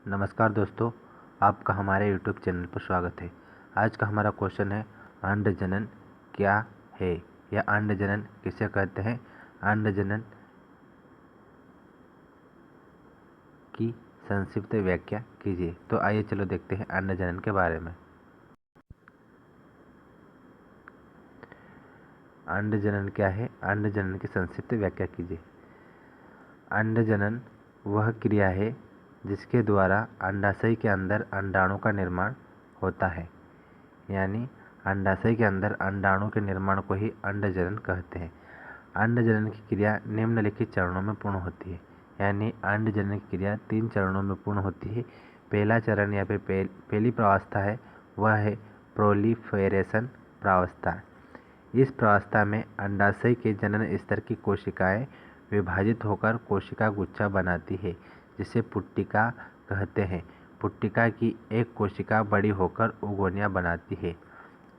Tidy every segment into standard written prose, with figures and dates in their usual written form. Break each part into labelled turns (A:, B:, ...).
A: नमस्कार दोस्तों, आपका हमारे YouTube चैनल पर स्वागत है। आज का हमारा क्वेश्चन है अंड जनन क्या है या अंड जनन किसे कहते हैं। अंड जनन की संक्षिप्त व्याख्या कीजिए। तो आइए चलो देखते हैं अंड जनन के बारे में। अंड जनन क्या है, अंड जनन की संक्षिप्त व्याख्या कीजिए। अंड जनन वह क्रिया है जिसके द्वारा अंडाशय के अंदर अंडाणु का निर्माण होता है, यानी अंडाशय के अंदर अंडाणु के निर्माण को ही अंड जनन कहते हैं। अंड जनन की क्रिया निम्नलिखित चरणों में पूर्ण होती है, यानी अंड जनन की क्रिया 3 चरणों में पूर्ण होती है। पहला चरण या फिर पहली प्रावस्था है वह है प्रोलिफेरेशन प्रावस्था। इस प्रावस्था में अंडाशय के जनन स्तर की कोशिकाएं विभाजित होकर कोशिका गुच्छा बनाती है, जिसे पुट्टिका कहते हैं। पुट्टिका की एक कोशिका बड़ी होकर उगोनिया बनाती है।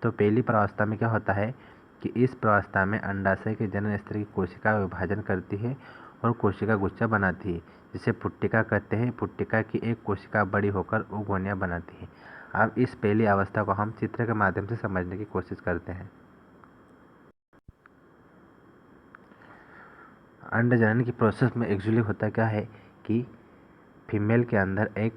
A: तो पहली प्रावस्था में क्या होता है कि इस प्रावस्था में अंडाशय के जनन स्तर की कोशिका विभाजन करती है और कोशिका गुच्छा बनाती है, जिसे पुट्टिका कहते हैं। पुट्टिका की एक कोशिका बड़ी होकर उगोनिया बनाती है। अब इस पहली अवस्था को हम चित्र के माध्यम से समझने की कोशिश करते हैं। अंड जनन की प्रोसेस में एक्चुअली होता क्या है कि फीमेल के अंदर एक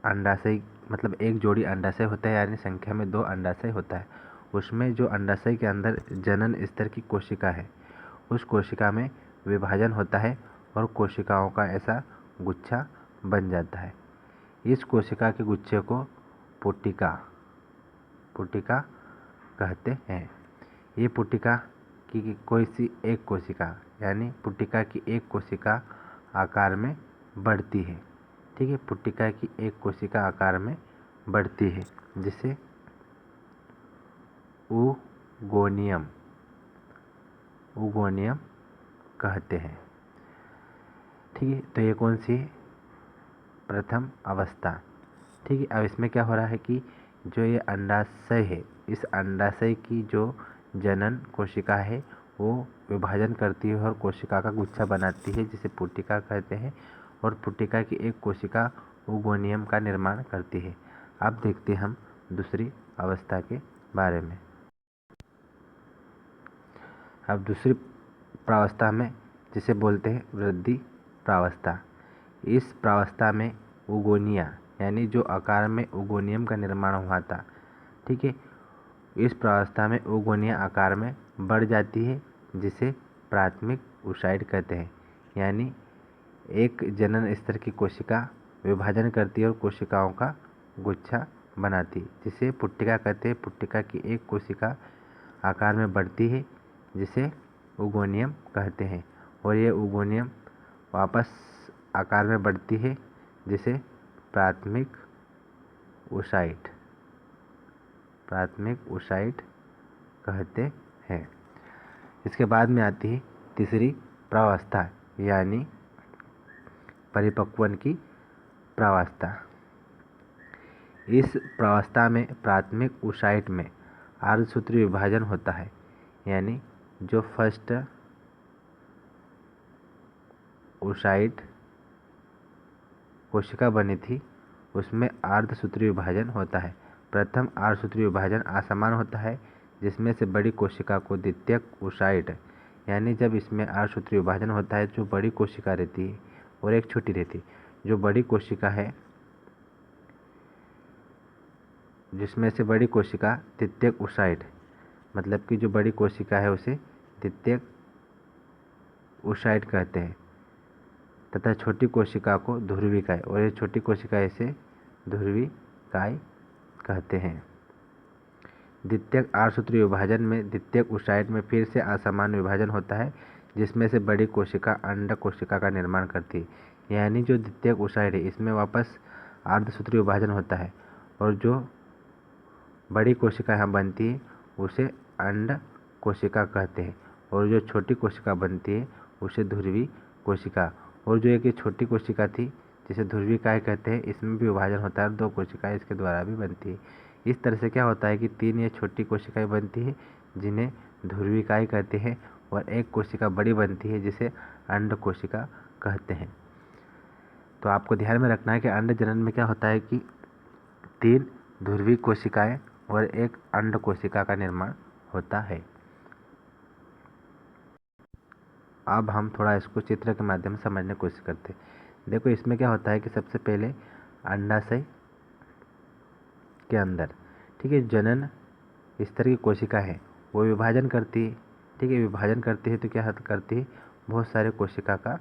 A: अंडाशय मतलब एक जोड़ी अंडाशय होता है, यानी संख्या में 2 अंडाशय होता है। उसमें जो अंडाशय के अंदर जनन स्तर की कोशिका है, उस कोशिका में विभाजन होता है और कोशिकाओं का ऐसा गुच्छा बन जाता है। इस कोशिका के गुच्छे को पुट्टिका कहते हैं। ये पुट्टिका की कोई सी एक कोशिका, यानी पुट्टिका की एक कोशिका आकार में बढ़ती है। ठीक है, पुट्टिका की एक कोशिका आकार में बढ़ती है, जिसे उगोनियम कहते हैं। ठीक है, तो ये कौन सी है? प्रथम अवस्था। ठीक है, अब इसमें क्या हो रहा है कि जो ये अंडाशय है, इस अंडाशय की जो जनन कोशिका है वो विभाजन करती है और कोशिका का गुच्छा बनाती है, जिसे पुट्टिका कहते हैं। और पुट्टिका की एक कोशिका उगोनियम का निर्माण करती है। अब देखते हैं हम दूसरी अवस्था के बारे में। अब दूसरी प्रावस्था में जिसे बोलते हैं वृद्धि प्रावस्था। इस प्रावस्था में उगोनिया, यानी जो आकार में उगोनियम का निर्माण हुआ था, ठीक है, इस प्रावस्था में उगोनिया आकार में बढ़ जाती है, जिसे प्राथमिक ऊसाइड कहते हैं। यानी एक जनन स्तर की कोशिका विभाजन करती है और कोशिकाओं का गुच्छा बनाती है, जिसे पुट्टिका कहते हैं। पुट्टिका की एक कोशिका आकार में बढ़ती है, जिसे उगोनियम कहते हैं, और ये उगोनियम वापस आकार में बढ़ती है, जिसे प्राथमिक ऊसाइड कहते हैं। इसके बाद में आती है तीसरी प्रावस्था, यानी परिपक्वन की प्रावस्था। इस प्रावस्था में प्राथमिक ऊसाइड में अर्धसूत्री विभाजन होता है, यानी जो फर्स्ट ऊसाइड कोशिका बनी थी उसमें अर्धसूत्री विभाजन होता है। प्रथम अर्धसूत्री विभाजन असमान होता है, जिसमें से बड़ी कोशिका को द्वितीयक ऊसाइड, यानी जब इसमें अर्धसूत्री विभाजन होता है, जो बड़ी कोशिका रहती है और एक छोटी रहती है। जो बड़ी कोशिका है, जिसमें से बड़ी कोशिका द्वितीयक ऊसाइड, मतलब कि जो बड़ी कोशिका है उसे द्वितीयक ऊसाइड कहते हैं, तथा छोटी कोशिका को ध्रुवीकाय, और ये छोटी कोशिका इसे ध्रुवीकाय कहते हैं। द्वितीयक अर्धसूत्री विभाजन में द्वितीयक ऊसाइड में फिर से असमान विभाजन होता है, जिसमें से बड़ी कोशिका अंड कोशिका का निर्माण करती है। यानी जो द्वितीयक ऊसाइड है इसमें वापस अर्धसूत्री विभाजन होता है, और जो बड़ी कोशिका यहाँ बनती है उसे अंड कोशिका कहते हैं, और जो छोटी कोशिका बनती है उसे ध्रुवी कोशिका। और जो एक छोटी कोशिका थी जिसे ध्रुवीकाय कहते हैं, इसमें भी विभाजन होता है और 2 कोशिकाएं इसके द्वारा भी बनती है। इस तरह से क्या होता है कि 3 ये छोटी कोशिकाएं बनती है जिन्हें ध्रुवीकाय कहते हैं, और एक कोशिका बड़ी बनती है जिसे अंड कोशिका कहते हैं। तो आपको ध्यान में रखना है कि अंड जनन में क्या होता है कि 3 ध्रुवीय कोशिकाएं और एक अंड कोशिका का निर्माण होता है। अब हम थोड़ा इसको चित्र के माध्यम से समझने की कोशिश करते हैं। देखो इसमें क्या होता है कि सबसे पहले अंडाशय के अंदर, ठीक है, जनन स्तर की कोशिका है, वो विभाजन करती है। ठीक है, विभाजन करती है तो क्या करती है, बहुत सारे कोशिका का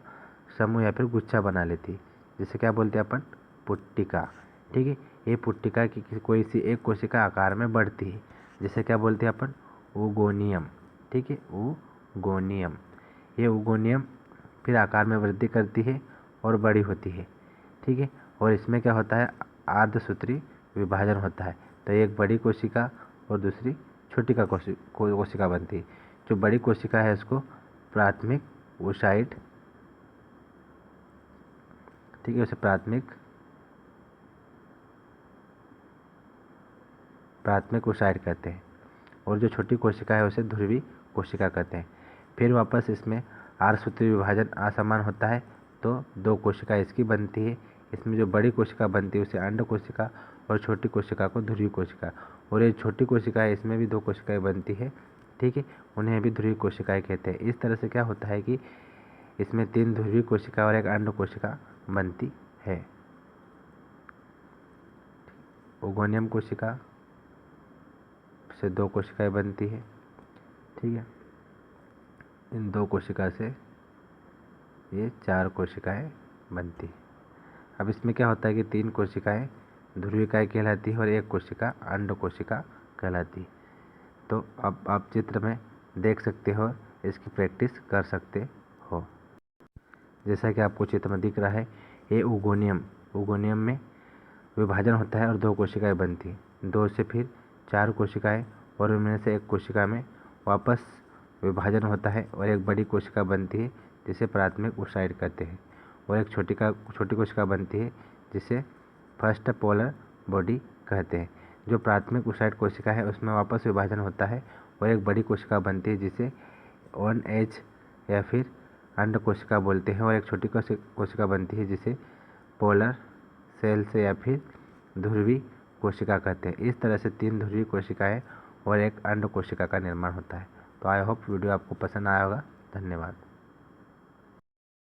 A: समूह या फिर गुच्छा बना लेती है, जिसे क्या बोलते हैं अपन, पुट्टिका। ठीक है, ये पुट्टिका की कोई सी एक कोशिका आकार में बढ़ती है, जिसे क्या बोलते हैं अपन, उगोनियम। ठीक है, उगोनियम। ये उगोनियम फिर आकार में वृद्धि करती है और बड़ी होती है। ठीक है, और इसमें क्या होता है, अर्धसूत्री विभाजन होता है। तो एक बड़ी कोशिका और दूसरी छोटी कोशिका बनती है। जो बड़ी कोशिका है उसको प्राथमिक ओसाइट, ठीक है, उसे प्राथमिक ओसाइट कहते हैं, और जो छोटी कोशिका है उसे ध्रुवीय कोशिका कहते हैं। फिर वापस इसमें अर्धसूत्री विभाजन असमान होता है, तो 2 कोशिका इसकी बनती है। इसमें जो बड़ी कोशिका बनती है उसे अंड कोशिका और छोटी कोशिका को ध्रुवीय कोशिका, और ये छोटी कोशिका है इसमें भी 2 कोशिकाएं बनती है। ठीक है, उन्हें भी ध्रुवीय कोशिकाएं कहते हैं। इस तरह से क्या होता है कि इसमें 3 ध्रुवीय कोशिका और एक अंड कोशिका बनती है। ओगोनियम कोशिका से 2 कोशिकाएं बनती है। ठीक है, इन 2 कोशिका से ये 4 कोशिकाएं बनती है। अब इसमें क्या होता है कि 3 कोशिकाएं ध्रुवीकाएं कहलाती है और एक कोशिका अंड कोशिका कहलाती है। तो अब आप चित्र में देख सकते हो, इसकी प्रैक्टिस कर सकते हो। जैसा कि आपको चित्र में दिख रहा है, ये उगोनियम में विभाजन होता है और 2 कोशिकाएं बनती हैं। 2 से फिर 4 कोशिकाएं, और उनमें से एक कोशिका में वापस विभाजन होता है और एक बड़ी कोशिका बनती है जिसे प्राथमिक ओसाइट कहते हैं, और एक छोटी कोशिका बनती है जिसे फर्स्ट पोलर बॉडी कहते हैं। जो प्राथमिक ओसाइट कोशिका है उसमें वापस विभाजन होता है और एक बड़ी कोशिका बनती है जिसे 1H या फिर अंड कोशिका बोलते हैं, और एक छोटी कोशिका बनती है जिसे पोलर सेल्स या फिर ध्रुवीय कोशिका कहते हैं। इस तरह से 3 ध्रुवीय कोशिकाएं और एक अंड कोशिका का निर्माण होता है। तो आई होप वीडियो आपको पसंद आया होगा। धन्यवाद।